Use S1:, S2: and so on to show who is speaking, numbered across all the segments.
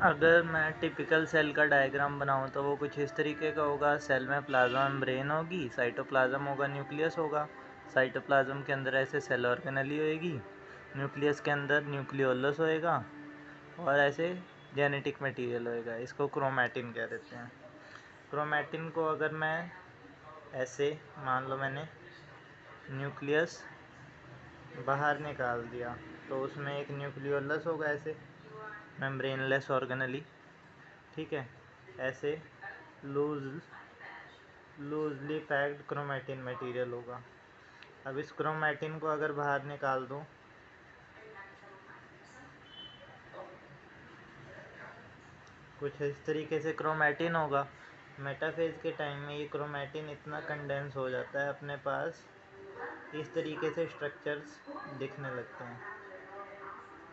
S1: अगर मैं typical cell का डायग्राम बनाऊं तो वो कुछ इस तरीके का होगा। सेल में प्लाज्मा मेम्ब्रेन होगी, साइटोप्लाज्म होगा, न्यूक्लियस होगा। साइटोप्लाज्म के अंदर ऐसे सेल ऑर्गेनेली होएगी, न्यूक्लियस के अंदर न्यूक्लियोलस होएगा और ऐसे जेनेटिक मटेरियल होएगा। इसको क्रोमैटिन कह देते हैं। क्रोमैटिन को अगर मैं ऐसे मान लो मैंने न्यूक्लियस बाहर निकाल दिया तो उसमें एक न्यूक्लियोलस होगा ऐसे मेम्ब्रेनलेस ऑर्गेनेली, ठीक है। ऐसे लूजली पैक्ड क्रोमैटिन मटेरियल होगा। अब इस क्रोमैटिन को अगर बाहर निकाल दूं कुछ इस तरीके से क्रोमैटिन होगा। मेटाफेज के टाइम में ये क्रोमैटिन इतना कंडेंस हो जाता है अपने पास, इस तरीके से स्ट्रक्चर्स दिखने लगते हैं।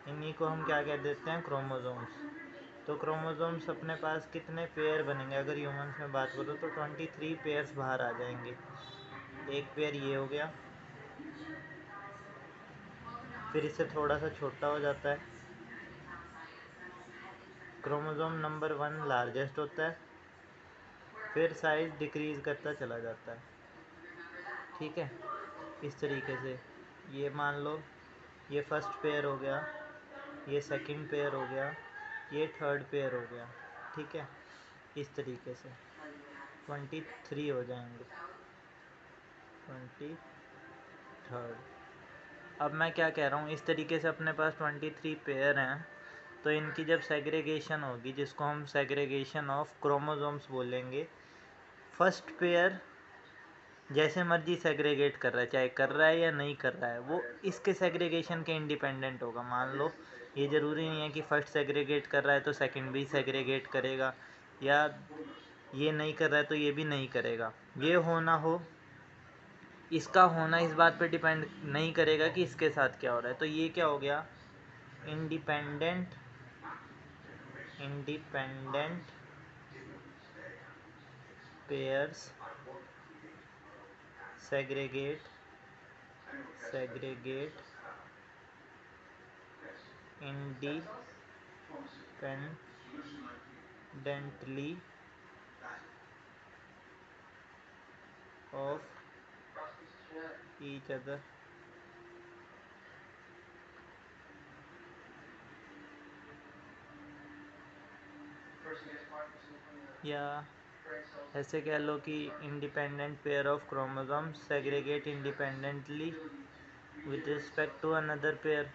S1: इन्हीं को हम क्या कह देते हैं, क्रोमोसोम्स। तो क्रोमोसोम्स अपने पास कितने पेयर बनेंगे, अगर ह्यूमंस में बात करो तो 23 पेयर्स बाहर आ जाएंगे। एक पेयर ये हो गया, फिर इससे थोड़ा सा छोटा हो जाता है। क्रोमोसोम नंबर 1 लार्जेस्ट होता है, फिर साइज डिक्रीज करता चला जाता है, ठीक है। इस तरीके से ये मान लो ये फर्स्ट पेयर हो गया, ये सेकंड पेयर हो गया, ये थर्ड पेयर हो गया, ठीक है। इस तरीके से 23 हो जाएंगे, 23rd। अब मैं क्या कह रहा हूँ, इस तरीके से अपने पास 23 पेयर हैं, तो इनकी जब सेग्रीगेशन होगी, जिसको हम सेग्रीगेशन ऑफ क्रोमोसोम्स बोलेंगे, फर्स्ट पेयर जैसे मर्जी सेग्रीगेट कर रहा है, चाहे कर रहा है या नहीं कर रहा है, वो इसके सेग्रीगेशन के इंडिपेंडेंट होगा। मान लो ये ज़रूरी नहीं है कि फर्स्ट सेग्रीगेट कर रहा है तो सेकंड भी सेग्रीगेट करेगा, या ये नहीं कर रहा है तो ये भी नहीं करेगा। ये होना हो, इसका होना इस बात पे डिपेंड नहीं करेगा कि इसके साथ क्या हो रहा है। तो ये क्या हो गया, independent pairs segregate independently of each other. या ऐसे कह लो कि independent pair of chromosome segregate independently with respect to another pair.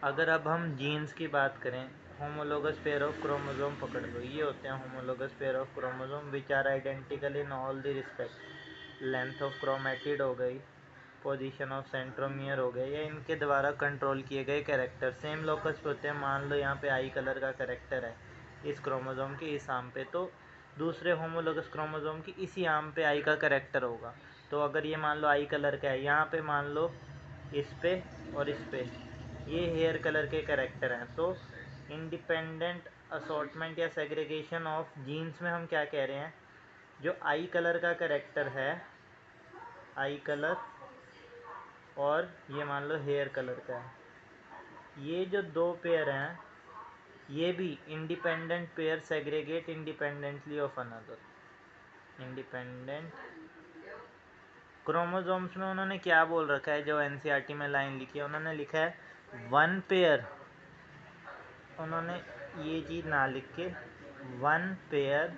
S1: अगर अब हम जीन्स की बात करें, होमोलोगस पेयर ऑफ क्रोमोसोम पकड़ लो, ये होते हैं homologous pair of chromosome which are identical in all the respect. Length of chromatid हो गई, पोजीशन ऑफ सेंट्रोमियर हो गए, या इनके द्वारा कंट्रोल किए गए कैरेक्टर सेम लोकस पे होते हैं। मान लो यहाँ पे आई कलर का कैरेक्टर है इस क्रोमोसोम के इस आर्म पे, तो दूसरे होमोलोगस क्रोमोसोम की इसी आर्म पे आई का कैरेक्टर होगा। तो अगर ये मान लो आई कलर का है, यहाँ पे मान लो इस पे और इस पे ये हेयर कलर के कैरेक्टर हैं, तो इंडिपेंडेंट असॉर्टमेंट या सेग्रीगेशन ऑफ जीन्स में हम क्या कह रहे हैं, जो आई कलर का कैरेक्टर है, आई कलर, और ये मान लो हेयर कलर का है, ये जो दो पेयर हैं ये भी independent pair segregate independently of another. Independent chromosomes में उन्होंने क्या बोल रखा है, जो एनसीईआरटी में लाइन लिखी है, उन्होंने लिखा है वन पेयर, उन्होंने ये चीज़ ना लिख के one pair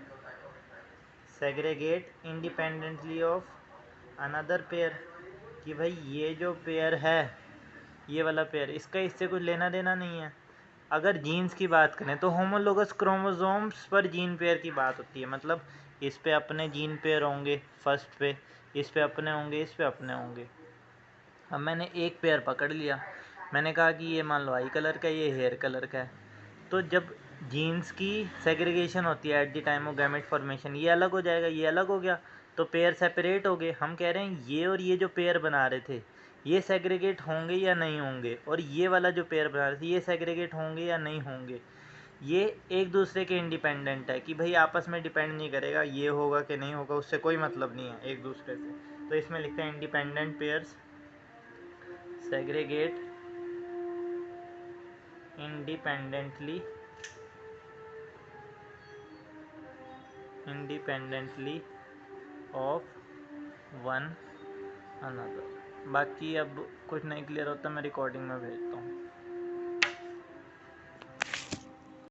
S1: segregate independently of another pair, कि भाई ये जो पेयर है, ये वाला पेयर, इसका इससे कुछ लेना देना नहीं है। अगर जीन्स की बात करें तो होमोलोगस क्रोमोसोम्स पर जीन पेयर की बात होती है, मतलब इस पे अपने जीन पेयर होंगे फर्स्ट पे, इस पे अपने होंगे, इस पे अपने होंगे। अब मैंने एक पेयर पकड़ लिया, मैंने कहा कि ये मान लो आई कलर का है, ये हेयर कलर का है, तो जब जीन्स की सेग्रीगेशन होती है at the time of gamete formation, ये अलग हो जाएगा, ये अलग हो गया, तो पेयर सेपरेट हो गए। हम कह रहे हैं ये और ये जो पेयर बना रहे थे ये सेग्रीगेट होंगे या नहीं होंगे, और ये वाला जो पेयर बना रहे थे ये सेग्रीगेट होंगे या नहीं होंगे। ये एक दूसरे के इंडिपेंडेंट है, कि भाई आपस में डिपेंड नहीं करेगा ये होगा कि नहीं होगा, उससे कोई मतलब नहीं है एक दूसरे से। तो इसमें लिखते हैं independent pairs segregate independently of one another। बाकी अब कुछ नहीं क्लियर होता मैं रिकॉर्डिंग में भेजता हूँ।